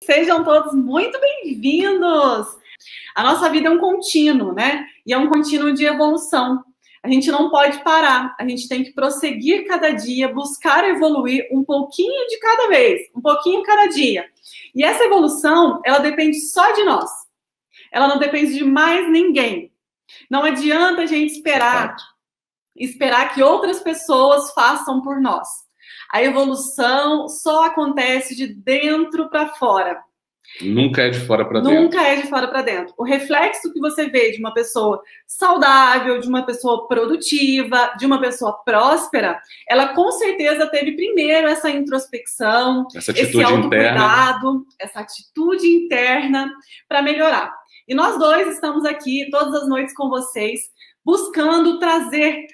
Sejam todos muito bem-vindos! A nossa vida é um contínuo, né? E é um contínuo de evolução. A gente não pode parar, a gente tem que prosseguir cada dia, buscar evoluir um pouquinho de cada vez, um pouquinho cada dia. E essa evolução, ela depende só de nós. Ela não depende de mais ninguém. Não adianta a gente esperar que outras pessoas façam por nós. A evolução só acontece de dentro para fora. Nunca é de fora para dentro. Nunca é de fora para dentro. O reflexo que você vê de uma pessoa saudável, de uma pessoa produtiva, de uma pessoa próspera, ela com certeza teve primeiro essa introspecção, esse autocuidado, essa atitude interna para melhorar. E nós dois estamos aqui todas as noites com vocês, buscando trazer,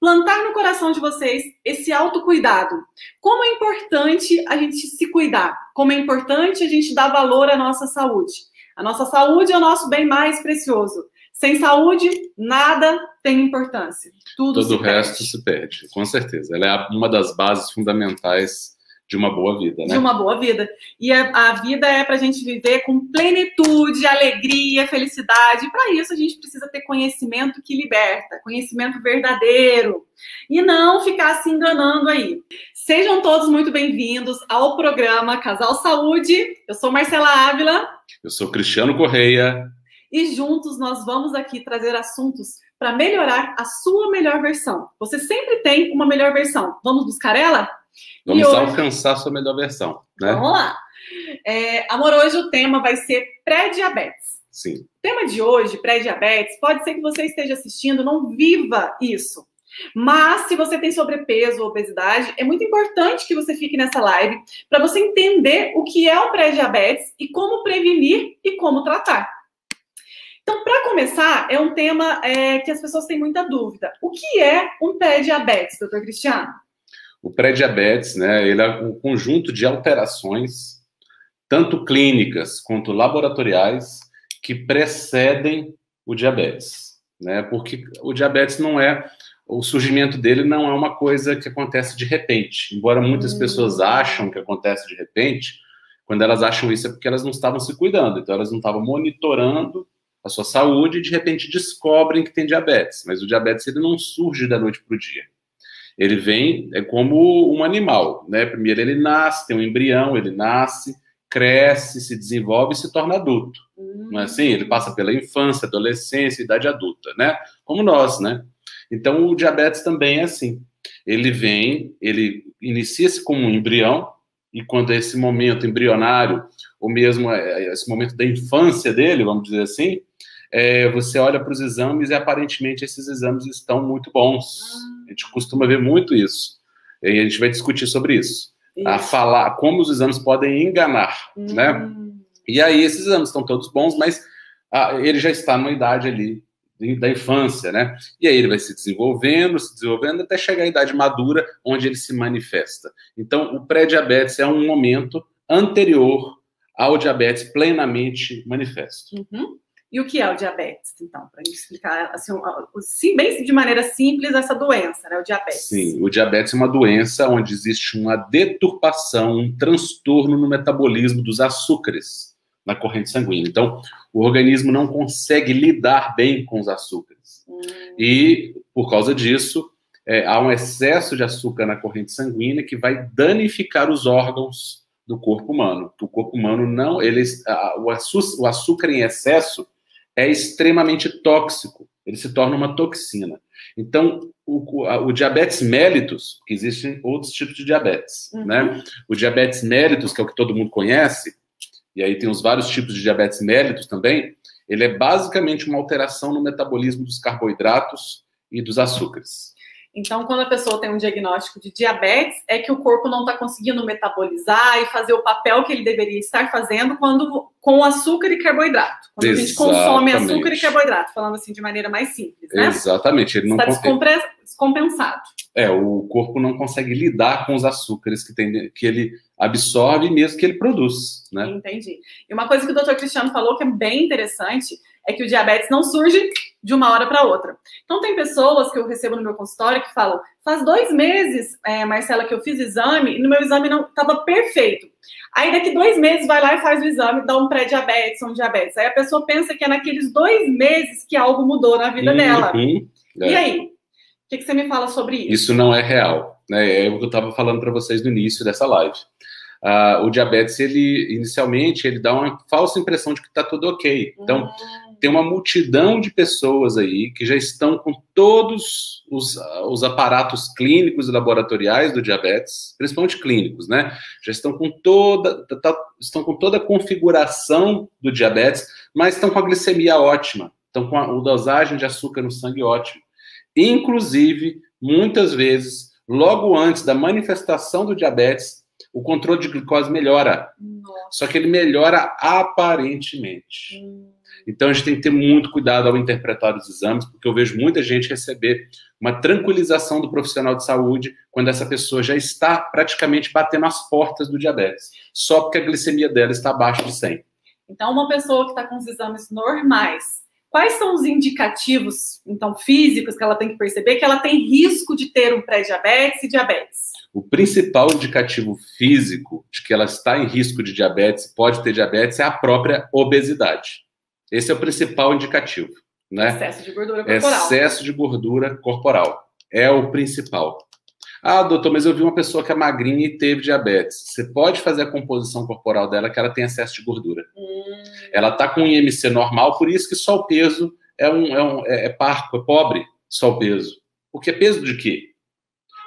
plantar no coração de vocês esse autocuidado. Como é importante a gente se cuidar, como é importante a gente dar valor à nossa saúde. A nossa saúde é o nosso bem mais precioso. Sem saúde, nada tem importância. Todo o resto se perde, com certeza. Ela é uma das bases fundamentais de uma boa vida, né? De uma boa vida. E a vida é para a gente viver com plenitude, alegria, felicidade. E para isso a gente precisa ter conhecimento que liberta, conhecimento verdadeiro. E não ficar se enganando aí. Sejam todos muito bem-vindos ao programa Casal Saúde. Eu sou Marcela Ávila. Eu sou Cristiano Correia. E juntos nós vamos aqui trazer assuntos para melhorar a sua melhor versão. Você sempre tem uma melhor versão. Vamos buscar ela? Vamos alcançar a sua melhor versão, né? Vamos lá. Amor, hoje o tema vai ser pré-diabetes. Sim. O tema de hoje, pré-diabetes, pode ser que você esteja assistindo, não viva isso. Mas se você tem sobrepeso ou obesidade, é muito importante que você fique nessa live para você entender o que é o pré-diabetes e como prevenir e como tratar. Então, para começar, é um tema que as pessoas têm muita dúvida. O que é um pré-diabetes, doutor Cristiano? O pré-diabetes, né, ele é um conjunto de alterações, tanto clínicas quanto laboratoriais, que precedem o diabetes, né? Porque o diabetes o surgimento dele não é uma coisa que acontece de repente. Embora muitas pessoas acham que acontece de repente, quando elas acham isso é porque elas não estavam se cuidando, então elas não estavam monitorando a sua saúde e de repente descobrem que tem diabetes. Mas o diabetes ele não surge da noite para o dia. Ele vem como um animal, né? Primeiro ele nasce, tem um embrião, ele nasce, cresce, se desenvolve e se torna adulto. Não é assim? Ele passa pela infância, adolescência, idade adulta, né? Como nós, né? Então o diabetes também é assim. Ele inicia-se como um embrião e quando é esse momento embrionário, ou mesmo esse momento da infância dele, vamos dizer assim, você olha para os exames e aparentemente esses exames estão muito bons. A gente costuma ver muito isso. E a gente vai discutir sobre isso. A falar como os exames podem enganar, né? E aí esses exames estão todos bons, mas ele já está numa idade ali da infância, né? E aí ele vai se desenvolvendo até chegar à idade madura, onde ele se manifesta. Então, o pré-diabetes é um momento anterior ao diabetes plenamente manifesto. E o que é o diabetes, então? Para a gente explicar assim, bem de maneira simples essa doença, né? O diabetes. Sim, o diabetes é uma doença onde existe uma deturpação, um transtorno no metabolismo dos açúcares na corrente sanguínea. Então, o organismo não consegue lidar bem com os açúcares. E, por causa disso, há um excesso de açúcar na corrente sanguínea que vai danificar os órgãos do corpo humano. O corpo humano o açúcar em excesso é extremamente tóxico, ele se torna uma toxina. Então, o diabetes mellitus, que existem outros tipos de diabetes, né? O diabetes mellitus, que é o que todo mundo conhece, e aí tem os vários tipos de diabetes mellitus também, ele é basicamente uma alteração no metabolismo dos carboidratos e dos açúcares. Então, quando a pessoa tem um diagnóstico de diabetes, é que o corpo não está conseguindo metabolizar e fazer o papel que ele deveria estar fazendo com açúcar e carboidrato. Quando a gente consome açúcar e carboidrato, falando assim de maneira mais simples, né? Exatamente. Ele não está descompensado. O corpo não consegue lidar com os açúcares que ele absorve e mesmo que ele produz, né? Entendi. E uma coisa que o Dr. Cristiano falou que é bem interessante é que o diabetes não surge de uma hora para outra. Então, tem pessoas que eu recebo no meu consultório que falam, faz 2 meses, Marcela, que eu fiz exame, e no meu exame não estava perfeito. Aí, daqui 2 meses, vai lá e faz o exame, dá um pré-diabetes, um diabetes. Aí a pessoa pensa que é naqueles 2 meses que algo mudou na vida dela. E aí? O que você me fala sobre isso? Isso não é real, né? É o que eu estava falando para vocês no início dessa live. O diabetes, inicialmente, ele dá uma falsa impressão de que está tudo ok. Então, tem uma multidão de pessoas aí que já estão com todos os aparatos clínicos e laboratoriais do diabetes, principalmente clínicos, né? Já estão com toda a configuração do diabetes, mas estão com a glicemia ótima, estão com a dosagem de açúcar no sangue ótimo. Inclusive, muitas vezes, logo antes da manifestação do diabetes, o controle de glicose melhora. Nossa. Só que ele melhora aparentemente. Então, a gente tem que ter muito cuidado ao interpretar os exames, porque eu vejo muita gente receber uma tranquilização do profissional de saúde quando essa pessoa já está praticamente batendo as portas do diabetes, só porque a glicemia dela está abaixo de 100. Então, uma pessoa que está com os exames normais, quais são os indicativos, então, físicos que ela tem que perceber que ela tem risco de ter um pré-diabetes e diabetes? O principal indicativo físico de que ela está em risco de diabetes, pode ter diabetes, é a própria obesidade. Esse é o principal indicativo, né? Excesso de gordura corporal. Excesso de gordura corporal. É o principal. Ah, doutor, mas eu vi uma pessoa que é magrinha e teve diabetes. Você pode fazer a composição corporal dela que ela tem excesso de gordura. Ela está com um IMC normal, por isso que só o peso é parco, é pobre, só o peso. Porque é peso de quê?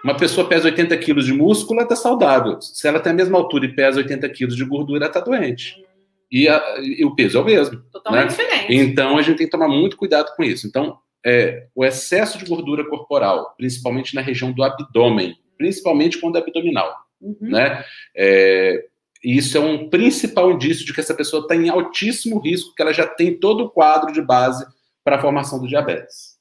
Uma pessoa pesa 80 quilos de músculo, ela está saudável. Se ela tem a mesma altura e pesa 80 quilos de gordura, ela está doente. E o peso é o mesmo. Totalmente diferente. Então, a gente tem que tomar muito cuidado com isso. Então, o excesso de gordura corporal, principalmente na região do abdômen, principalmente quando é abdominal, né? Isso é um principal indício de que essa pessoa está em altíssimo risco, que ela já tem todo o quadro de base para a formação do diabetes.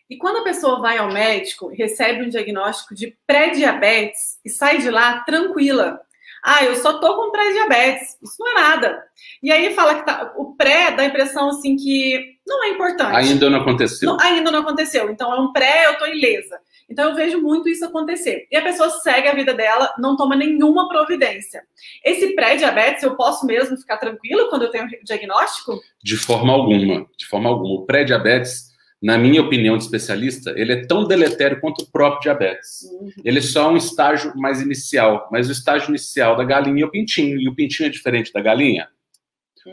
E quando a pessoa vai ao médico, recebe um diagnóstico de pré-diabetes e sai de lá tranquila. Ah, eu só tô com pré-diabetes. Isso não é nada. E aí fala que o pré dá a impressão assim que não é importante. Ainda não aconteceu. Ainda não aconteceu. Então é um pré, eu tô ilesa. Então eu vejo muito isso acontecer. E a pessoa segue a vida dela, não toma nenhuma providência. Esse pré-diabetes, eu posso mesmo ficar tranquilo quando eu tenho o diagnóstico? De forma alguma. De forma alguma. O pré-diabetes, na minha opinião de especialista, ele é tão deletério quanto o próprio diabetes. Ele é só um estágio mais inicial, mas o estágio inicial da galinha é o pintinho, e o pintinho é diferente da galinha.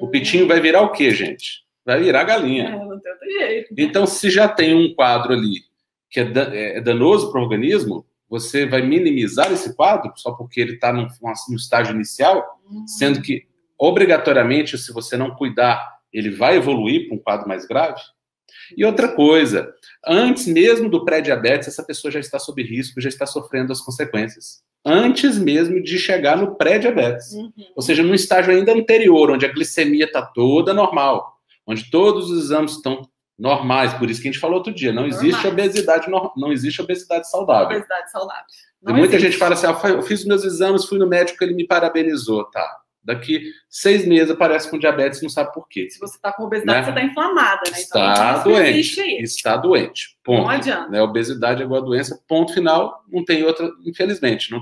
O pintinho vai virar o quê, gente? Vai virar galinha. Não tem outro jeito. Então, se já tem um quadro ali que é danoso para o organismo, você vai minimizar esse quadro só porque ele está no estágio inicial, sendo que, obrigatoriamente, se você não cuidar, ele vai evoluir para um quadro mais grave? E outra coisa, antes mesmo do pré-diabetes, essa pessoa já está sob risco, já está sofrendo as consequências. Antes mesmo de chegar no pré-diabetes. Ou seja, num estágio ainda anterior, onde a glicemia está toda normal, onde todos os exames estão normais, por isso que a gente falou outro dia, não existe obesidade, não existe obesidade saudável. Obesidade saudável. Muita gente fala assim, eu fiz meus exames, fui no médico, ele me parabenizou, tá? Daqui 6 meses aparece com diabetes, não sabe por quê. Se você está com obesidade, você está inflamada, né? Está doente. Está doente. Ponto. Não adianta. Né? Obesidade é igual a doença, ponto final, não tem outra, infelizmente. Não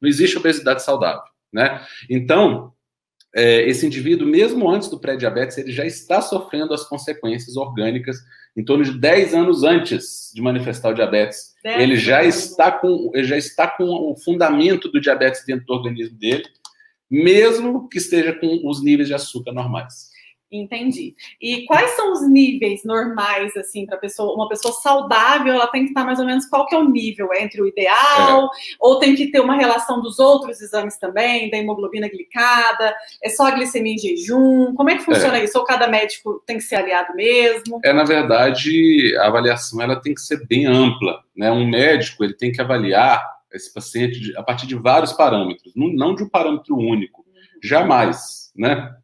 existe obesidade saudável, né? Então, esse indivíduo, mesmo antes do pré-diabetes, ele já está sofrendo as consequências orgânicas em torno de 10 anos antes de manifestar o diabetes. Ele já está com o fundamento do diabetes dentro do organismo dele, mesmo que esteja com os níveis de açúcar normais. Entendi. E quais são os níveis normais, assim, para uma pessoa saudável, ela tem que estar mais ou menos, qual que é o nível? Entre o ideal, ou tem que ter uma relação dos outros exames também, da hemoglobina glicada, é só a glicemia em jejum? Como é que funciona isso? Ou cada médico tem que ser aliado mesmo? Na verdade, a avaliação ela tem que ser bem ampla, né? Um médico, ele tem que avaliar esse paciente a partir de vários parâmetros, não de um parâmetro único, jamais, né?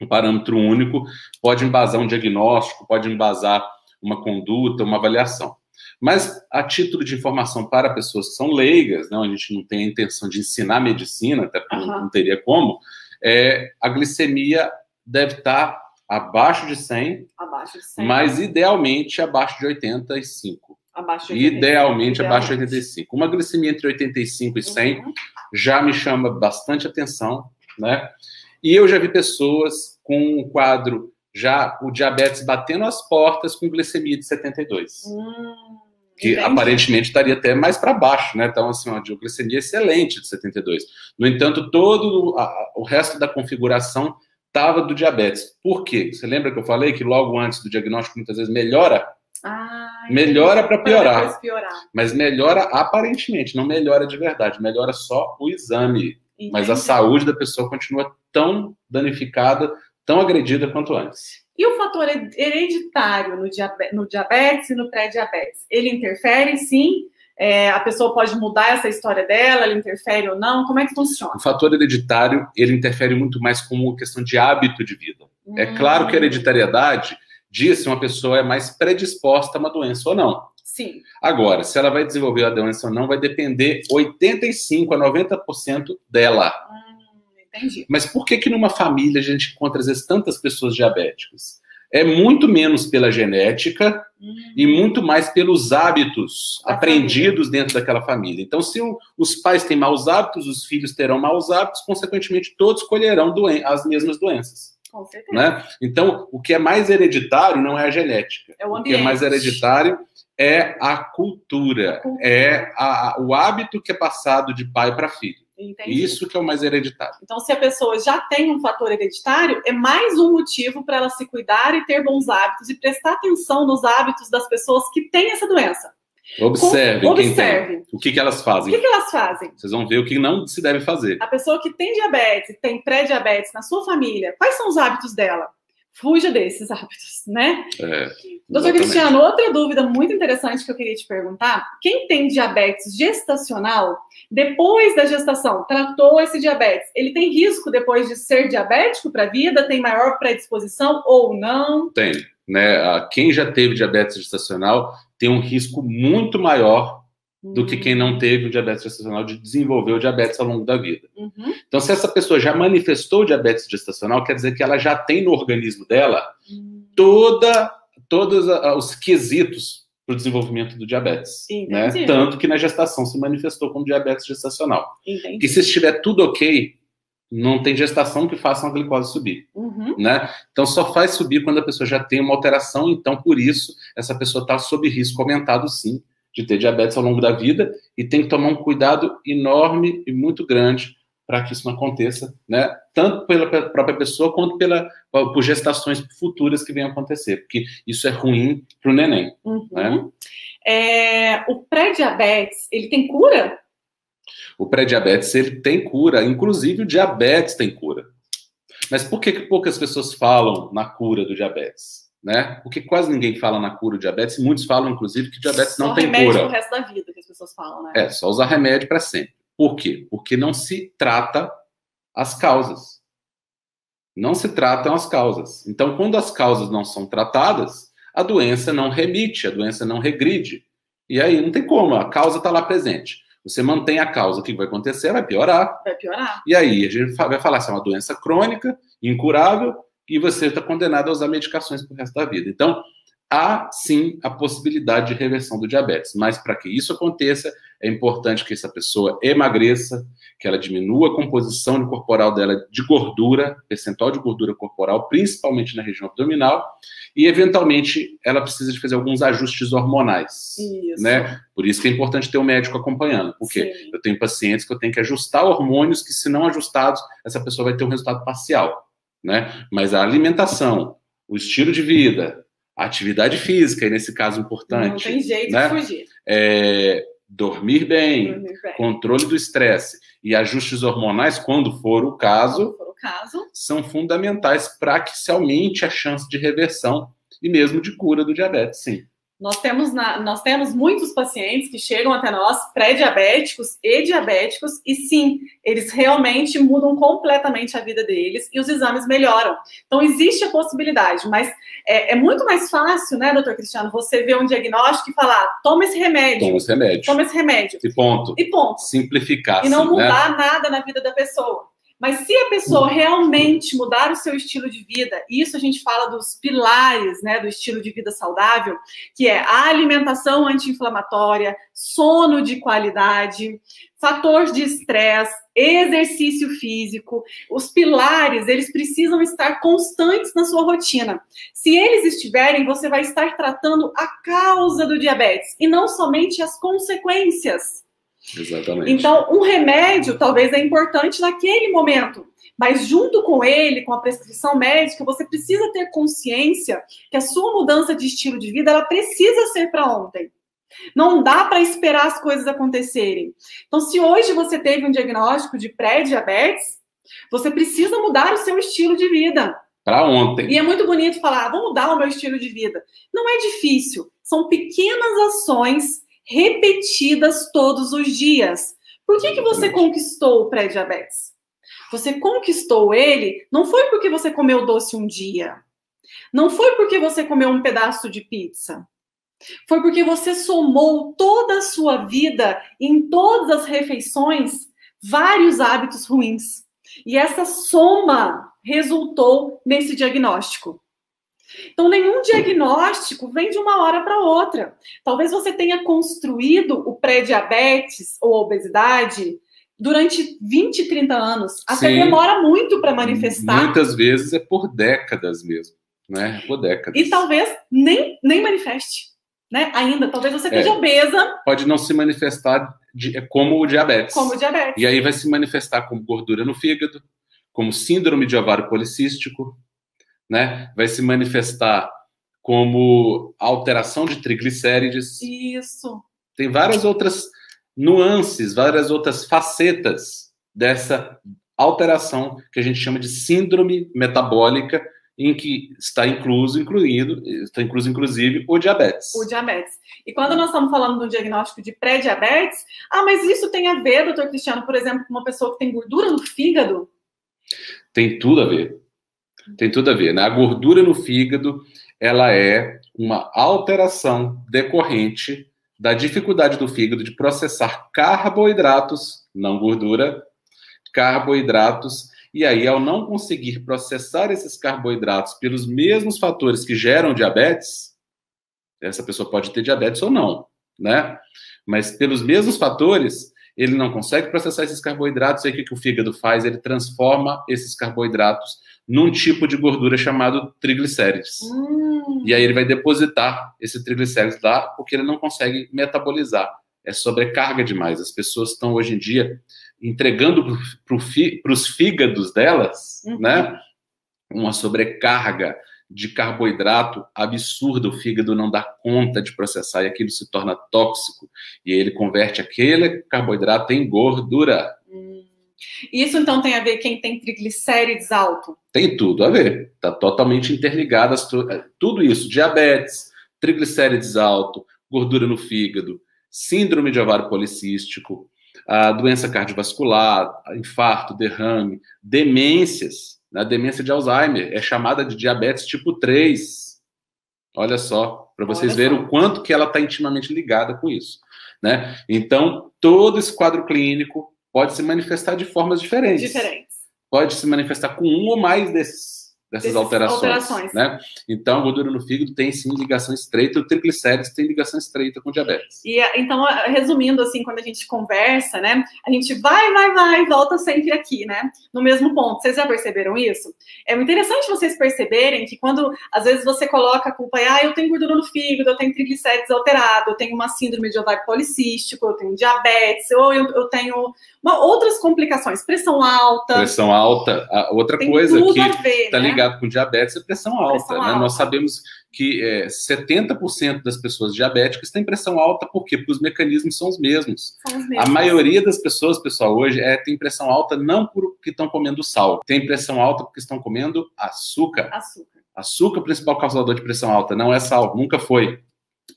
Um parâmetro único pode embasar um diagnóstico, pode embasar uma conduta, uma avaliação. Mas, a título de informação para pessoas que são leigas, né, a gente não tem a intenção de ensinar medicina, até porque não teria como, a glicemia deve estar abaixo de 100, Abaixo de 100. mas idealmente abaixo de 85. Abaixo de 85. Idealmente abaixo de 85. Uma glicemia entre 85 e 100 já me chama bastante atenção, né? E eu já vi pessoas com um quadro, já o diabetes batendo as portas com glicemia de 72. Que aparentemente estaria até mais para baixo, né? Então, assim, uma glicemia excelente de 72. No entanto, todo o resto da configuração estava do diabetes. Por quê? Você lembra que eu falei que logo antes do diagnóstico, muitas vezes, melhora? Melhora para piorar. Mas melhora aparentemente, não melhora de verdade. Melhora só o exame. Entendi. Mas a saúde da pessoa continua tão danificada, tão agredida quanto antes. E o fator hereditário no diabetes e no pré-diabetes? Ele interfere, sim? A pessoa pode mudar essa história dela, ele interfere ou não? Como é que funciona? O fator hereditário, ele interfere muito mais como questão de hábito de vida. É claro que a hereditariedade diz se uma pessoa é mais predisposta a uma doença ou não. Sim. Agora, se ela vai desenvolver a doença ou não, vai depender 85% a 90% dela. Entendi. Mas por que numa família a gente encontra, às vezes, tantas pessoas diabéticas? É muito menos pela genética e muito mais pelos hábitos aprendidos dentro daquela família. Então, se os pais têm maus hábitos, os filhos terão maus hábitos, consequentemente, todos colherão as mesmas doenças. Com certeza. Né? Então, o que é mais hereditário não é a genética. É o ambiente. O que é mais hereditário é a cultura. É o hábito que é passado de pai para filho. Entendi. Isso que é o mais hereditário. Então, se a pessoa já tem um fator hereditário, é mais um motivo para ela se cuidar e ter bons hábitos e prestar atenção nos hábitos das pessoas que têm essa doença. Observe. O que elas fazem. O que elas fazem? Vocês vão ver o que não se deve fazer. A pessoa que tem diabetes, tem pré-diabetes na sua família, quais são os hábitos dela? Fuja desses hábitos, né? Doutor Cristiano, outra dúvida muito interessante que eu queria te perguntar. Quem tem diabetes gestacional, depois da gestação, tratou esse diabetes, ele tem risco depois de ser diabético para a vida? Tem maior predisposição ou não? Tem, né? Quem já teve diabetes gestacional tem um risco muito maior do que quem não teve o diabetes gestacional de desenvolver o diabetes ao longo da vida. Então, se essa pessoa já manifestou o diabetes gestacional, quer dizer que ela já tem no organismo dela todos os quesitos para o desenvolvimento do diabetes. Né? Tanto que na gestação se manifestou como diabetes gestacional. E se estiver tudo ok, não tem gestação que faça a glicose subir. Né? Então, só faz subir quando a pessoa já tem uma alteração. Então, por isso, essa pessoa está sob risco aumentado, sim, de ter diabetes ao longo da vida, e tem que tomar um cuidado enorme e muito grande para que isso não aconteça, né? Tanto pela própria pessoa, quanto por gestações futuras que venham a acontecer, porque isso é ruim para o neném. Né? O pré-diabetes, ele tem cura? O pré-diabetes, ele tem cura, inclusive o diabetes tem cura. Mas por que poucas pessoas falam na cura do diabetes? Né? Porque quase ninguém fala na cura do diabetes, e muitos falam, inclusive, que diabetes não tem cura. Só remédio pro resto da vida, que as pessoas falam, né? Só usar remédio para sempre. Por quê? Porque não se trata as causas. Não se tratam as causas. Então, quando as causas não são tratadas, a doença não remite, a doença não regride. E aí não tem como, a causa está lá presente. Você mantém a causa, o que vai acontecer? Vai piorar. Vai piorar. E aí a gente vai falar se é uma doença crônica, incurável, e você está condenado a usar medicações para o resto da vida. Então, há sim a possibilidade de reversão do diabetes, mas para que isso aconteça, é importante que essa pessoa emagreça, que ela diminua a composição corporal dela de gordura, percentual de gordura corporal, principalmente na região abdominal, e eventualmente ela precisa de fazer alguns ajustes hormonais. Isso. Né? Por isso que é importante ter um médico acompanhando, porque eu tenho pacientes que eu tenho que ajustar hormônios que, se não ajustados, essa pessoa vai ter um resultado parcial. Né? Mas a alimentação, o estilo de vida, a atividade física, e nesse caso importante. Não tem jeito, né? de fugir. Dormir bem, controle do estresse e ajustes hormonais, quando for o caso, são fundamentais para que se aumente a chance de reversão e mesmo de cura do diabetes, sim. Nós temos muitos pacientes que chegam até nós, pré-diabéticos e diabéticos, e sim, eles realmente mudam completamente a vida deles e os exames melhoram. Então, existe a possibilidade, mas é muito mais fácil, né, doutor Cristiano, você ver um diagnóstico e falar, toma esse remédio. Toma esse remédio. Toma esse remédio. E ponto. E ponto. Simplificar. E não assim, mudar nada na vida da pessoa. Mas se a pessoa realmente mudar o seu estilo de vida, isso a gente fala dos pilares, né, do estilo de vida saudável, que é a alimentação anti-inflamatória, sono de qualidade, fator de estresse, exercício físico. Os pilares, eles precisam estar constantes na sua rotina. Se eles estiverem, você vai estar tratando a causa do diabetes e não somente as consequências. Exatamente. Então, um remédio talvez é importante naquele momento, mas junto com ele, com a prescrição médica, você precisa ter consciência que a sua mudança de estilo de vida, ela precisa ser para ontem. Não dá para esperar as coisas acontecerem. Então, se hoje você teve um diagnóstico de pré-diabetes, você precisa mudar o seu estilo de vida. Para ontem. E é muito bonito falar, vou mudar o meu estilo de vida. Não é difícil. São pequenas ações repetidas todos os dias. Por que você conquistou o pré-diabetes? Você conquistou ele não foi porque você comeu doce um dia. Não foi porque você comeu um pedaço de pizza. Foi porque você somou toda a sua vida, em todas as refeições, vários hábitos ruins. E essa soma resultou nesse diagnóstico. Então, nenhum diagnóstico vem de uma hora para outra. Talvez você tenha construído o pré-diabetes ou obesidade durante 20, 30 anos. Até Sim. demora muito para manifestar. Muitas vezes é por décadas mesmo, né? Por décadas. E talvez nem manifeste, né? Ainda, talvez você esteja obesa. Pode não se manifestar como o diabetes. Como o diabetes. E aí vai se manifestar como gordura no fígado, como síndrome de ovário policístico, né? Vai se manifestar como alteração de triglicérides. Isso. Tem várias outras nuances, várias outras facetas dessa alteração que a gente chama de síndrome metabólica, em que está incluso, inclusive, o diabetes. O diabetes. E quando nós estamos falando de um diagnóstico de pré-diabetes, mas isso tem a ver, doutor Cristiano, por exemplo, com uma pessoa que tem gordura no fígado? Tem tudo a ver. Tem tudo a ver, né? A gordura no fígado, ela é uma alteração decorrente da dificuldade do fígado de processar carboidratos, não gordura, carboidratos, e aí, ao não conseguir processar esses carboidratos pelos mesmos fatores que geram diabetes, essa pessoa pode ter diabetes ou não, né? Mas pelos mesmos fatores, ele não consegue processar esses carboidratos, e aí o que o fígado faz? Ele transforma esses carboidratos num tipo de gordura chamado triglicérides. E aí ele vai depositar esse triglicérides lá, porque ele não consegue metabolizar. É sobrecarga demais. As pessoas estão, hoje em dia, entregando para os fígados delas, né, uma sobrecarga de carboidrato absurda. O fígado não dá conta de processar e aquilo se torna tóxico. E ele converte aquele carboidrato em gordura. Isso, então, tem a ver quem tem triglicérides alto? Tem tudo a ver. Está totalmente interligado. Tudo isso. Diabetes, triglicérides alto, gordura no fígado, síndrome de ovário policístico, a doença cardiovascular, infarto, derrame, demências. A demência de Alzheimer é chamada de diabetes tipo 3. Olha só, para vocês verem o quanto que ela está intimamente ligada com isso, né? Então, todo esse quadro clínico pode se manifestar de formas diferentes. Pode se manifestar com um ou mais dessas alterações. Né? Então, a gordura no fígado tem, sim, ligação estreita. O triglicérides tem ligação estreita com diabetes. E, então, resumindo, assim, quando a gente conversa, né? A gente vai, volta sempre aqui, né? No mesmo ponto. Vocês já perceberam isso? É muito interessante vocês perceberem que quando, às vezes, você coloca a culpa, eu tenho gordura no fígado, eu tenho triglicérides alterado, eu tenho uma síndrome de ovário policístico, eu tenho diabetes, ou eu tenho outras complicações, pressão alta. Pressão alta. Outra tem coisa tudo que a ver, está né? ligado com diabetes é pressão alta. Né? Nós sabemos que 70% das pessoas diabéticas têm pressão alta, por quê? Porque os mecanismos são os mesmos. A maioria das pessoas, pessoal, hoje tem pressão alta não porque estão comendo sal, tem pressão alta porque estão comendo açúcar. Açúcar é o principal causador de pressão alta, não é sal, nunca foi.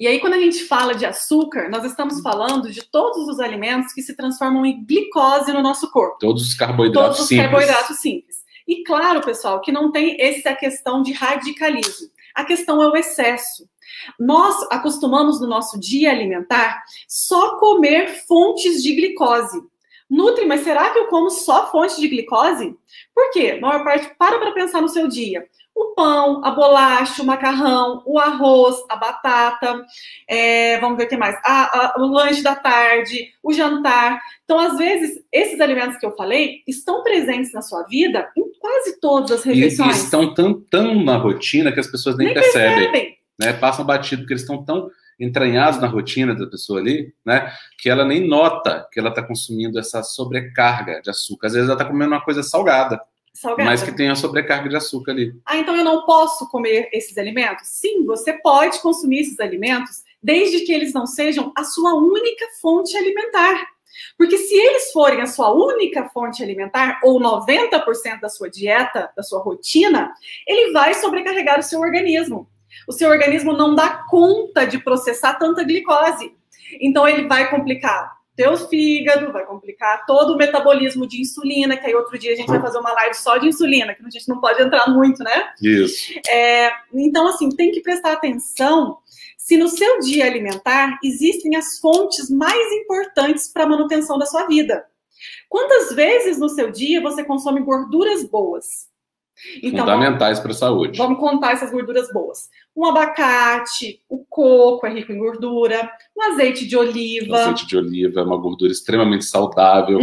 E aí, quando a gente fala de açúcar, nós estamos falando de todos os alimentos que se transformam em glicose no nosso corpo. Todos os carboidratos simples. E claro, pessoal, que não tem essa questão de radicalismo. A questão é o excesso. Nós acostumamos no nosso dia alimentar só comer fontes de glicose. Nutre, mas será que eu como só fonte de glicose? Por quê? A maior parte, para pensar no seu dia. O pão, a bolacha, o macarrão, o arroz, a batata, vamos ver o que mais? O lanche da tarde, o jantar. Então, às vezes, esses alimentos que eu falei estão presentes na sua vida em quase todas as refeições. E estão tão na rotina que as pessoas nem percebem. Né? Passam batido, porque eles estão tão entranhados na rotina da pessoa ali, né, que ela nem nota que ela está consumindo essa sobrecarga de açúcar. Às vezes ela está comendo uma coisa salgada, mas que tem a sobrecarga de açúcar ali. Então eu não posso comer esses alimentos? Sim, você pode consumir esses alimentos, desde que eles não sejam a sua única fonte alimentar. Porque se eles forem a sua única fonte alimentar, ou 90% da sua dieta, da sua rotina, ele vai sobrecarregar o seu organismo. O seu organismo não dá conta de processar tanta glicose. Então, ele vai complicar teu fígado, vai complicar todo o metabolismo de insulina, que aí outro dia a gente vai fazer uma live só de insulina, que a gente não pode entrar muito, né? Isso. Então, assim, tem que prestar atenção se no seu dia alimentar existem as fontes mais importantes para a manutenção da sua vida. Quantas vezes no seu dia você consome gorduras boas? Então, fundamentais para a saúde. Vamos contar essas gorduras boas. Um abacate, o coco é rico em gordura, o azeite de oliva. O azeite de oliva é uma gordura extremamente saudável.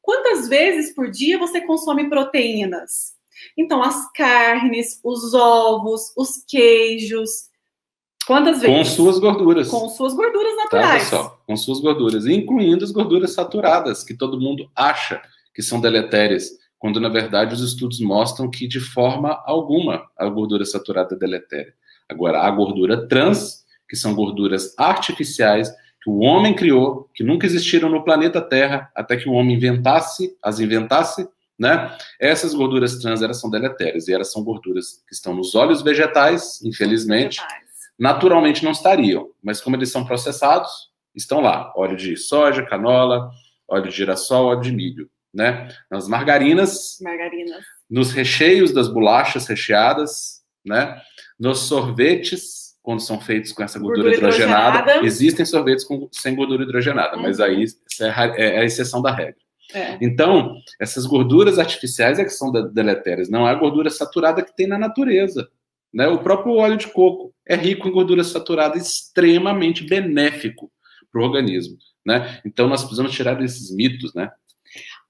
Quantas vezes por dia você consome proteínas? Então, as carnes, os ovos, os queijos. Quantas vezes? Com suas gorduras. Com suas gorduras naturais. Tá, pessoal? Com suas gorduras, incluindo as gorduras saturadas, que todo mundo acha que são deletérias, quando, na verdade, os estudos mostram que, de forma alguma, a gordura saturada é deletéria. Agora, a gordura trans, que são gorduras artificiais, que o homem criou, que nunca existiram no planeta Terra, até que o homem as inventasse, né? Essas gorduras trans, elas são deletérias, e elas são gorduras que estão nos óleos vegetais, infelizmente, naturalmente não estariam, mas como eles são processados, estão lá. Óleo de soja, canola, óleo de girassol, óleo de milho. Né? Nas margarinas, nos recheios das bolachas recheadas, né? Nos sorvetes, quando são feitos com essa gordura hidrogenada, existem sorvetes sem gordura hidrogenada, mas aí é a exceção da regra. Então, essas gorduras artificiais é que são deletérias, não é a gordura saturada que tem na natureza. Né? O próprio óleo de coco é rico em gordura saturada, extremamente benéfico para o organismo. Né? Então, nós precisamos tirar esses mitos, né?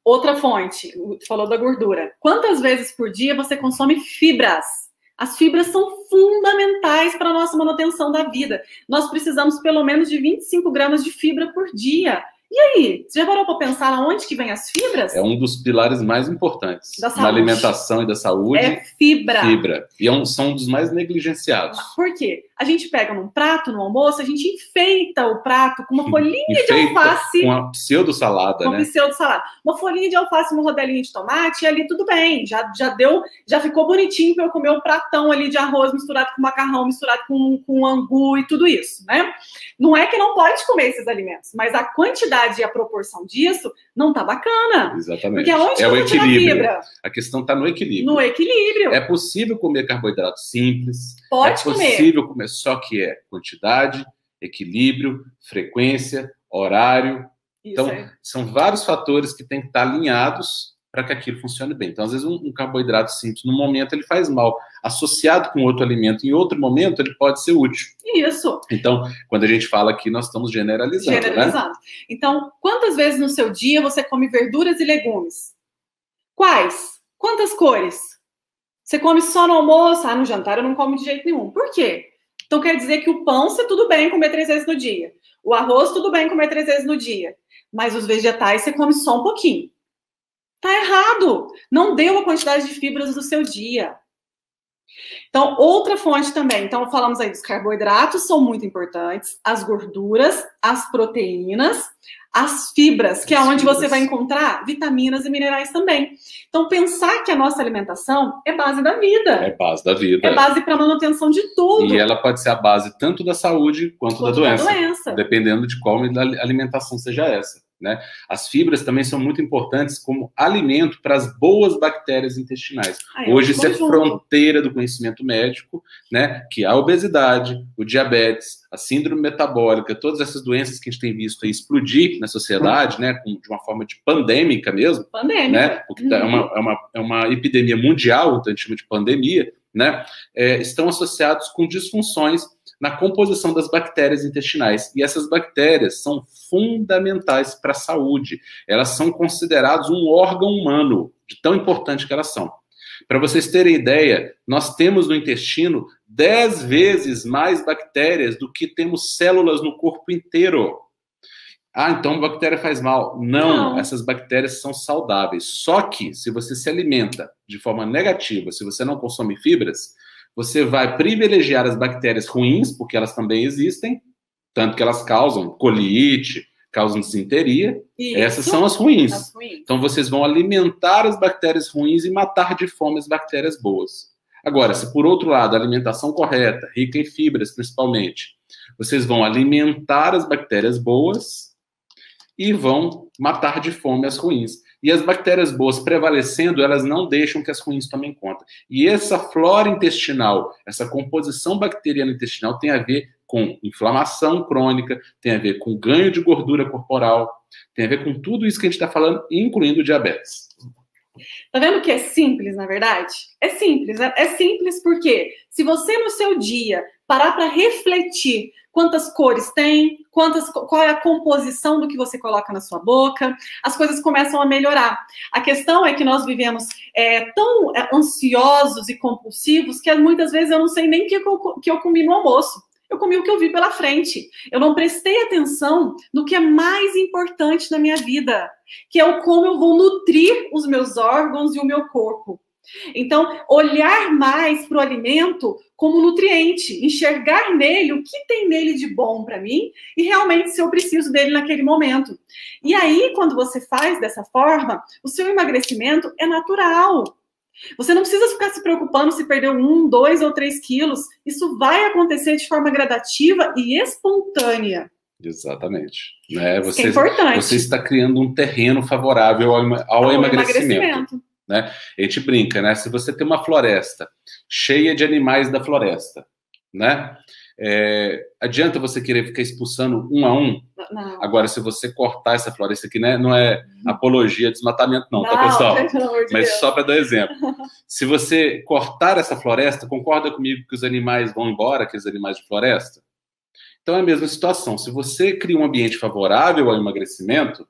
Outra fonte, falou da gordura. Quantas vezes por dia você consome fibras? As fibras são fundamentais para a nossa manutenção da vida. Nós precisamos pelo menos de 25 gramas de fibra por dia. E aí, você já parou para pensar aonde que vem as fibras? É um dos pilares mais importantes na alimentação e da saúde. É fibra. Fibra. E são um dos mais negligenciados. Por quê? A gente pega num prato, no almoço, a gente enfeita o prato com uma folhinha de alface. Com uma pseudo-salada, né? Pseudo-salada. Uma folhinha de alface, uma rodelinha de tomate, e ali tudo bem. Já ficou bonitinho para eu comer um pratão ali de arroz misturado com macarrão, misturado com angu e tudo isso, né? Não é que não pode comer esses alimentos, mas a quantidade e a proporção disso não tá bacana. Exatamente. Porque aonde é o equilíbrio. Fibra? A questão está no equilíbrio. No equilíbrio. É possível comer carboidrato simples. Pode comer. É possível comer, só que é quantidade, equilíbrio, frequência, horário. Então, são vários fatores que têm que estar alinhados para que aquilo funcione bem. Então, às vezes, um carboidrato simples, no momento, ele faz mal. Associado com outro alimento, em outro momento, ele pode ser útil. Isso. Então, quando a gente fala aqui, nós estamos generalizando. Né? Então, quantas vezes no seu dia você come verduras e legumes? Quais? Quantas cores? Você come só no almoço? No jantar eu não como de jeito nenhum. Por quê? Então, quer dizer que o pão, você tudo bem comer 3 vezes no dia. O arroz, tudo bem comer 3 vezes no dia. Mas os vegetais, você come só um pouquinho. Tá errado. Não deu a quantidade de fibras do seu dia. Então, outra fonte também. Então, falamos aí dos carboidratos, são muito importantes. As gorduras, as proteínas, as fibras, que é onde você vai encontrar vitaminas e minerais também. Então, pensar que a nossa alimentação é base da vida. É base da vida. É base para manutenção de tudo. E ela pode ser a base tanto da saúde quanto da doença. Dependendo de qual alimentação seja essa. né? As fibras também são muito importantes como alimento para as boas bactérias intestinais. Hoje isso é fronteira do conhecimento médico, né? Que a obesidade, o diabetes, a síndrome metabólica, todas essas doenças que a gente tem visto aí explodir na sociedade, né? De uma forma de pandêmica mesmo. Pandêmica. Né? Porque é uma epidemia mundial, então a gente chama de pandemia, né? Estão associados com disfunções na composição das bactérias intestinais. E essas bactérias são fundamentais para a saúde. Elas são consideradas um órgão humano, de tão importante que elas são. Para vocês terem ideia, nós temos no intestino 10 vezes mais bactérias do que temos células no corpo inteiro. Ah, então a bactéria faz mal. Não, essas bactérias são saudáveis. Só que, se você se alimenta de forma negativa, se você não consome fibras, você vai privilegiar as bactérias ruins, porque elas também existem, tanto que elas causam colite, causam disenteria. Isso. Essas são as ruins. Então, vocês vão alimentar as bactérias ruins e matar de fome as bactérias boas. Agora, se por outro lado, a alimentação correta, rica em fibras principalmente, vocês vão alimentar as bactérias boas e vão matar de fome as ruins. E as bactérias boas prevalecendo, elas não deixam que as ruins tomem conta. E essa flora intestinal, essa composição bacteriana intestinal tem a ver com inflamação crônica, tem a ver com ganho de gordura corporal, tem a ver com tudo isso que a gente está falando, incluindo o diabetes. Tá vendo que é simples, na verdade? É simples. É simples porque se você no seu dia parar para refletir quantas cores tem, qual é a composição do que você coloca na sua boca, as coisas começam a melhorar. A questão é que nós vivemos tão ansiosos e compulsivos que muitas vezes eu não sei nem o que eu comi no almoço. Eu comi o que eu vi pela frente. Eu não prestei atenção no que é mais importante na minha vida, que é o como eu vou nutrir os meus órgãos e o meu corpo. Então, olhar mais para o alimento como nutriente, enxergar nele o que tem nele de bom para mim e realmente se eu preciso dele naquele momento. E aí, quando você faz dessa forma, o seu emagrecimento é natural. Você não precisa ficar se preocupando se perdeu 1, 2 ou 3 quilos. Isso vai acontecer de forma gradativa e espontânea. Exatamente. Né? Isso é importante. Você está criando um terreno favorável ao emagrecimento. Né? A gente brinca, né? Se você tem uma floresta cheia de animais da floresta, né? Adianta você querer ficar expulsando um a um? Não. Agora, se você cortar essa floresta aqui, né? Não é apologia de desmatamento, não, tá, pessoal? Mas só para dar exemplo. Se você cortar essa floresta, concorda comigo que os animais vão embora, aqueles animais de floresta? Então é a mesma situação. Se você cria um ambiente favorável ao emagrecimento,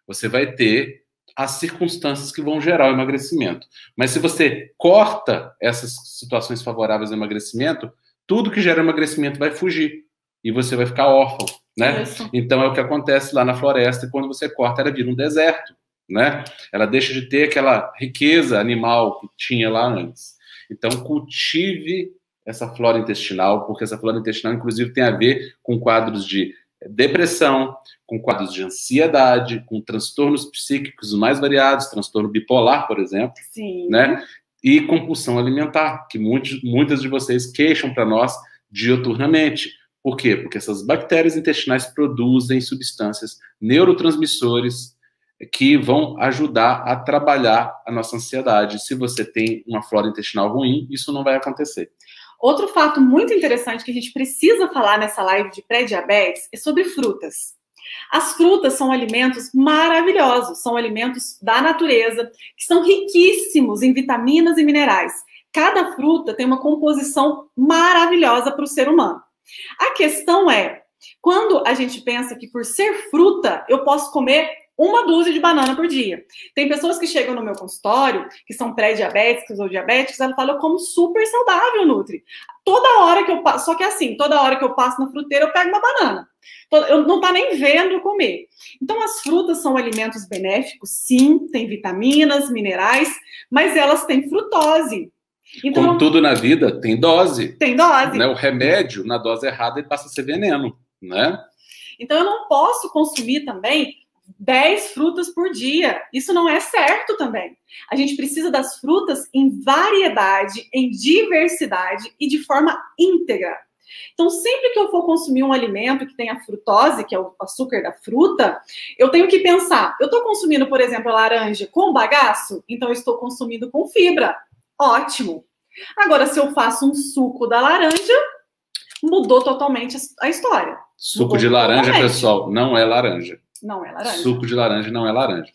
você vai ter as circunstâncias que vão gerar o emagrecimento. Mas se você corta essas situações favoráveis ao emagrecimento, tudo que gera emagrecimento vai fugir e você vai ficar órfão, né? Isso. Então é o que acontece lá na floresta, quando você corta, ela vira um deserto, né? Ela deixa de ter aquela riqueza animal que tinha lá antes. Então cultive essa flora intestinal, porque essa flora intestinal, inclusive, tem a ver com quadros de depressão, com quadros de ansiedade, com transtornos psíquicos mais variados, transtorno bipolar, por exemplo, Sim. Né? E compulsão alimentar, que muitas de vocês queixam para nós diuturnamente. Por quê? Porque essas bactérias intestinais produzem substâncias neurotransmissores que vão ajudar a trabalhar a nossa ansiedade. Se você tem uma flora intestinal ruim, isso não vai acontecer. Outro fato muito interessante que a gente precisa falar nessa live de pré-diabetes é sobre frutas. As frutas são alimentos maravilhosos, são alimentos da natureza, que são riquíssimos em vitaminas e minerais. Cada fruta tem uma composição maravilhosa para o ser humano. A questão é, quando a gente pensa que por ser fruta, eu posso comer 1 dúzia de banana por dia. Tem pessoas que chegam no meu consultório, que são pré-diabéticos ou diabéticos, ela fala, eu como super saudável, Nutri. Toda hora que eu passo, só que assim, toda hora que eu passo na fruteira, eu pego uma banana. Eu não tá nem vendo eu comer. Então, as frutas são alimentos benéficos, sim, tem vitaminas, minerais, mas elas têm frutose. Então, como tudo na vida, tem dose. Tem dose. Né? O remédio, na dose errada, ele passa a ser veneno, né? Então, eu não posso consumir também 10 frutas por dia. Isso não é certo também. A gente precisa das frutas em variedade, em diversidade e de forma íntegra. Então, sempre que eu for consumir um alimento que tenha frutose, que é o açúcar da fruta, eu tenho que pensar, eu estou consumindo, por exemplo, a laranja com bagaço? Então, eu estou consumindo com fibra. Ótimo. Agora, se eu faço um suco da laranja, mudou totalmente a história. Suco de laranja, pessoal, não é laranja. Não é laranja. Suco de laranja não é laranja.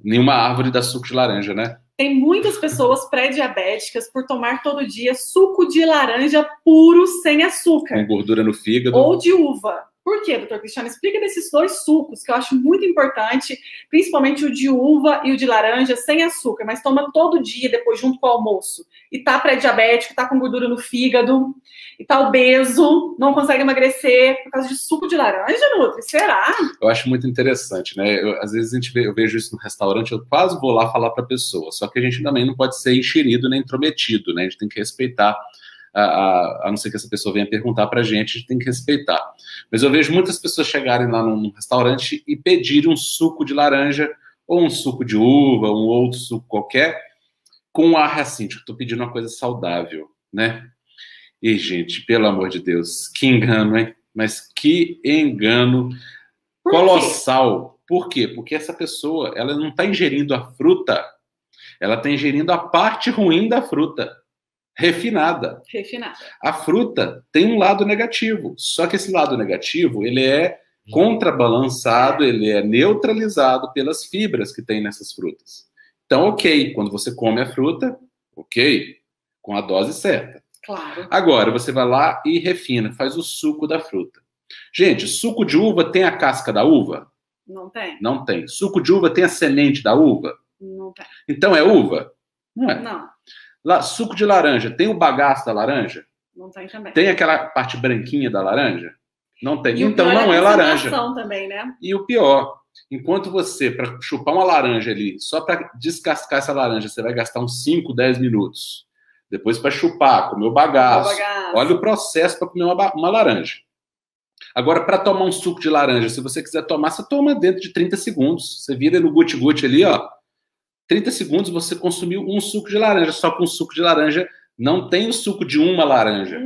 Nenhuma árvore dá suco de laranja, né? Tem muitas pessoas pré-diabéticas por tomar todo dia suco de laranja puro, sem açúcar. Com gordura no fígado. Ou de uva. Por quê, doutor Cristiano? Explica desses dois sucos, que eu acho muito importante, principalmente o de uva e o de laranja, sem açúcar, mas toma todo dia, depois junto com o almoço. E tá pré-diabético, tá com gordura no fígado, e tá obeso, não consegue emagrecer por causa de suco de laranja, Nutri? Será? Eu acho muito interessante, né? Às vezes eu vejo isso no restaurante, eu quase vou lá falar para a pessoa, só que a gente também não pode ser enxerido nem intrometido, né? A gente tem que respeitar. A não ser que essa pessoa venha perguntar pra gente, a gente tem que respeitar. Mas eu vejo muitas pessoas chegarem lá num restaurante e pedirem um suco de laranja, ou um suco de uva, um outro suco qualquer, com um ar assim, tipo, tô pedindo uma coisa saudável, né? E, gente, pelo amor de Deus, que engano, hein? Mas que engano colossal. Por quê? Porque essa pessoa, ela não tá ingerindo a fruta, ela tá ingerindo a parte ruim da fruta. Refinada. A fruta tem um lado negativo, só que esse lado negativo, ele é contrabalançado, ele é neutralizado pelas fibras que tem nessas frutas. Então, ok, quando você come a fruta, ok, com a dose certa. Claro. Agora, você vai lá e refina, faz o suco da fruta. Gente, suco de uva tem a casca da uva? Não tem. Não tem. Suco de uva tem a semente da uva? Não tem. Então é uva? Não é. Não. Suco de laranja, tem o bagaço da laranja? Não tem também. Tem aquela parte branquinha da laranja? Não tem. E então não é laranja. Também, né? E o pior, enquanto você, para chupar uma laranja ali, só para descascar essa laranja, você vai gastar uns 5, 10 minutos. Depois para chupar, comer o bagaço. Olha o processo para comer uma laranja. Agora, para tomar um suco de laranja, se você quiser tomar, você toma dentro de 30 segundos. Você vira no guti-guti ali, ó. 30 segundos você consumiu um suco de laranja, só que um suco de laranja não tem o suco de uma laranja.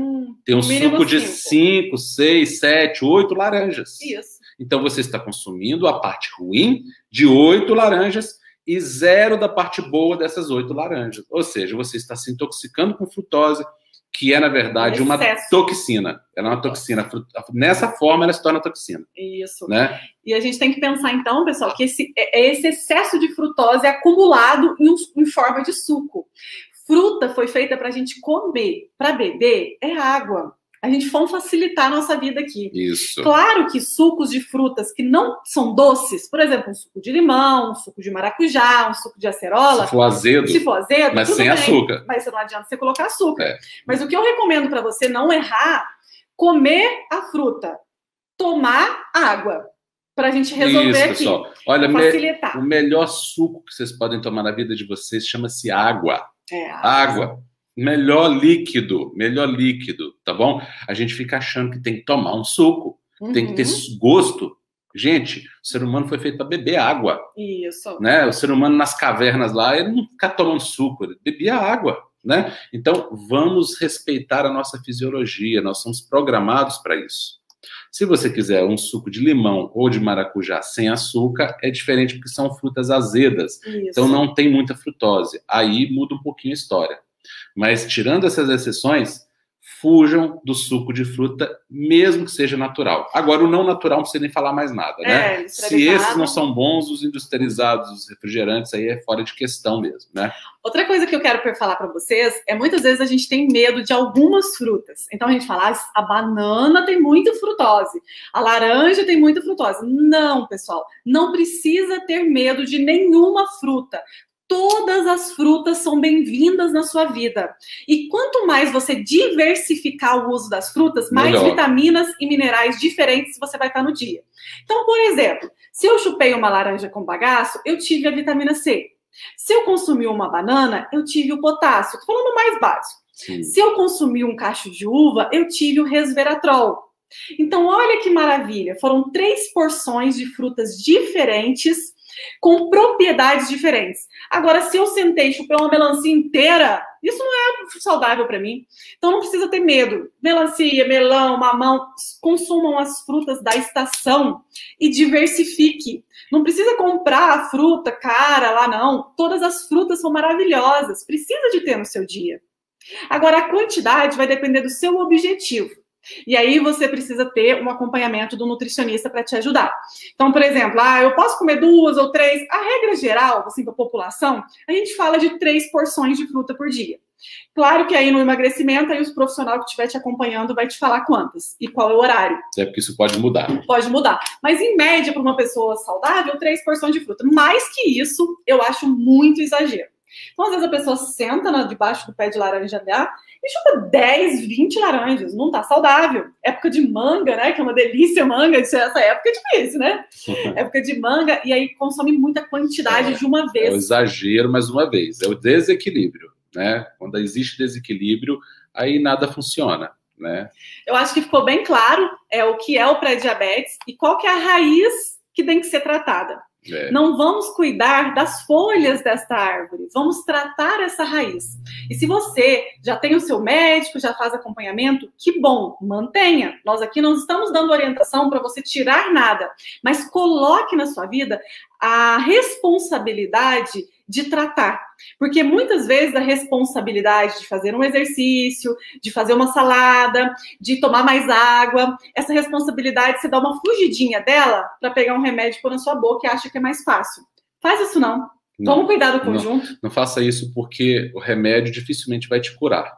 Tem um suco de 5, 6, 7, 8 laranjas. Isso. Então você está consumindo a parte ruim de 8 laranjas e 0 da parte boa dessas 8 laranjas. Ou seja, você está se intoxicando com frutose, que é, na verdade, uma toxina. Ela é uma toxina. Nessa forma, ela se torna toxina. Isso. Né? E a gente tem que pensar, então, pessoal, que esse excesso de frutose é acumulado em forma de suco. Fruta foi feita para a gente comer. Para beber, é água. A gente vamos facilitar a nossa vida aqui. Isso. Claro que sucos de frutas que não são doces, por exemplo, um suco de limão, um suco de maracujá, um suco de acerola. Se for azedo, mas sem bem, açúcar. Mas não adianta você colocar açúcar. Mas o que eu recomendo para você não errar, comer a fruta, tomar água. Para a gente resolver isso, aqui. Pessoal. Olha, facilitar. O melhor suco que vocês podem tomar na vida de vocês chama-se água. Água. Melhor líquido, tá bom? A gente fica achando que tem que tomar um suco, tem que ter gosto. Gente, o ser humano foi feito para beber água. Isso. Né? O ser humano nas cavernas lá, ele não fica tomando suco, ele bebia água. Né? Então, vamos respeitar a nossa fisiologia, nós somos programados para isso. Se você quiser um suco de limão ou de maracujá sem açúcar, é diferente porque são frutas azedas. Isso. Então não tem muita frutose. Aí muda um pouquinho a história. Mas tirando essas exceções, fujam do suco de fruta, mesmo que seja natural. Agora, o não natural não precisa nem falar mais nada, né? Se esses não são bons, os industrializados, os refrigerantes, aí é fora de questão mesmo, né? Outra coisa que eu quero falar para vocês é muitas vezes a gente tem medo de algumas frutas. Então a gente fala, a banana tem muita frutose, a laranja tem muita frutose. Não, pessoal, não precisa ter medo de nenhuma fruta. Todas as frutas são bem-vindas na sua vida. E quanto mais você diversificar o uso das frutas, mais vitaminas e minerais diferentes você vai estar no dia. Então, por exemplo, se eu chupei uma laranja com bagaço, eu tive a vitamina C. Se eu consumi uma banana, eu tive o potássio. Estou falando mais básico. Sim. Se eu consumi um cacho de uva, eu tive o resveratrol. Então, olha que maravilha. Foram 3 porções de frutas diferentes com propriedades diferentes. Agora, se eu sentei e chupei uma melancia inteira, isso não é saudável para mim. Então não precisa ter medo. Melancia, melão, mamão, consumam as frutas da estação e diversifique. Não precisa comprar a fruta cara lá, não. Todas as frutas são maravilhosas. Precisa de ter no seu dia. Agora, a quantidade vai depender do seu objetivo. E aí você precisa ter um acompanhamento do nutricionista para te ajudar. Então, por exemplo, eu posso comer 2 ou 3. A regra geral, assim, para a população, a gente fala de 3 porções de fruta por dia. Claro que aí no emagrecimento, aí os profissionais que estiver te acompanhando vai te falar quantas e qual é o horário. É porque isso pode mudar. Pode mudar. Mas, em média, para uma pessoa saudável, 3 porções de fruta. Mais que isso, eu acho muito exagero. Então, às vezes, a pessoa senta debaixo do pé de laranja dela e chupa 10, 20 laranjas. Não tá saudável. Época de manga, né? Que é uma delícia manga. Essa época é difícil, né? Época de manga. E aí consome muita quantidade de uma vez. É o exagero, mais uma vez. É o desequilíbrio, né? Quando existe desequilíbrio, aí nada funciona, né? Eu acho que ficou bem claro o que é o pré-diabetes e qual que é a raiz que tem que ser tratada. Não vamos cuidar das folhas desta árvore, vamos tratar essa raiz. E se você já tem o seu médico, já faz acompanhamento, que bom, mantenha. Nós aqui não estamos dando orientação para você tirar nada, mas coloque na sua vida a responsabilidade de tratar. Porque muitas vezes a responsabilidade de fazer um exercício, de fazer uma salada, de tomar mais água, essa responsabilidade você dá uma fugidinha dela para pegar um remédio e pôr na sua boca e acha que é mais fácil. Faz isso não. Toma cuidado com o conjunto. Não faça isso porque o remédio dificilmente vai te curar.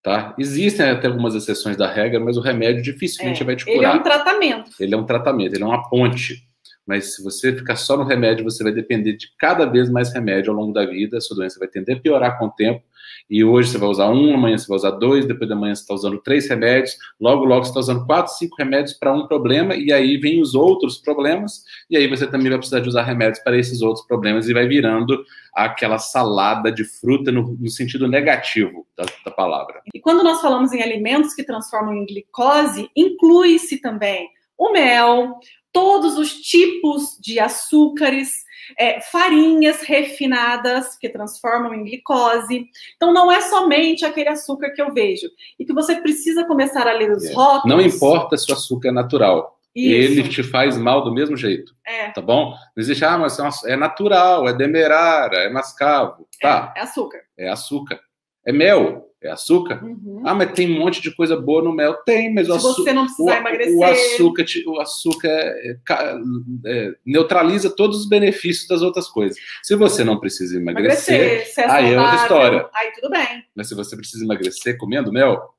Tá? Existem até algumas exceções da regra, mas o remédio dificilmente vai te curar. Ele é um tratamento. Ele é um tratamento, ele é uma ponte. Mas se você ficar só no remédio, você vai depender de cada vez mais remédio ao longo da vida, a sua doença vai tender a piorar com o tempo, e hoje você vai usar 1, amanhã você vai usar 2, depois da manhã você está usando 3 remédios, logo você está usando 4, 5 remédios para um problema, e aí vem os outros problemas, e aí você também vai precisar de usar remédios para esses outros problemas, e vai virando aquela salada de fruta no sentido negativo da palavra. E quando nós falamos em alimentos que transformam em glicose, inclui-se também o mel, todos os tipos de açúcares, farinhas refinadas que transformam em glicose. Então, não é somente aquele açúcar que eu vejo. E que você precisa começar a ler os rótulos. Não importa se o açúcar é natural. Isso. Ele te faz mal do mesmo jeito. Tá bom? Não existe, mas é natural, é demerara, é mascavo. Tá. É açúcar. É açúcar. É mel. É açúcar? Mas tem um monte de coisa boa no mel. Tem, mas você não precisar emagrecer. O açúcar neutraliza todos os benefícios das outras coisas. Se você não precisa emagrecer, se é saudável, aí é outra história. Aí tudo bem. Mas se você precisa emagrecer comendo mel...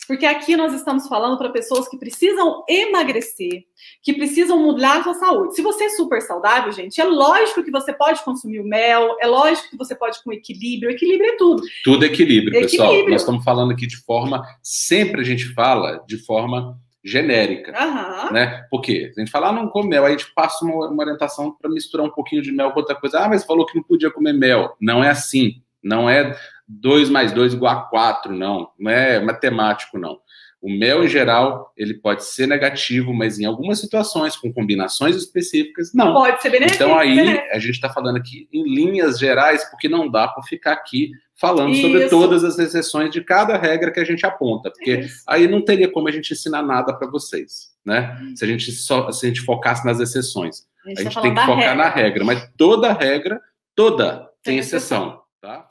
Porque aqui nós estamos falando para pessoas que precisam emagrecer, que precisam mudar a sua saúde. Se você é super saudável, gente, é lógico que você pode consumir o mel, é lógico que você pode com equilíbrio. Equilíbrio é tudo. Tudo é equilíbrio, pessoal. Nós estamos falando aqui de forma... Sempre a gente fala de forma genérica, né? Por quê? A gente fala, não come mel, aí a gente passa uma orientação para misturar um pouquinho de mel com outra coisa. Mas falou que não podia comer mel. Não é assim. Não é 2 mais 2 igual a 4, não. Não é matemático, não. O mel, em geral, ele pode ser negativo, mas em algumas situações, com combinações específicas, não. Pode ser benéfico. Então, aí, a gente está falando aqui em linhas gerais, porque não dá para ficar aqui falando sobre todas as exceções de cada regra que a gente aponta, porque aí não teria como a gente ensinar nada para vocês, né? Se a gente focasse nas exceções. A gente tem que focar na regra, mas toda regra, tem exceção, tá?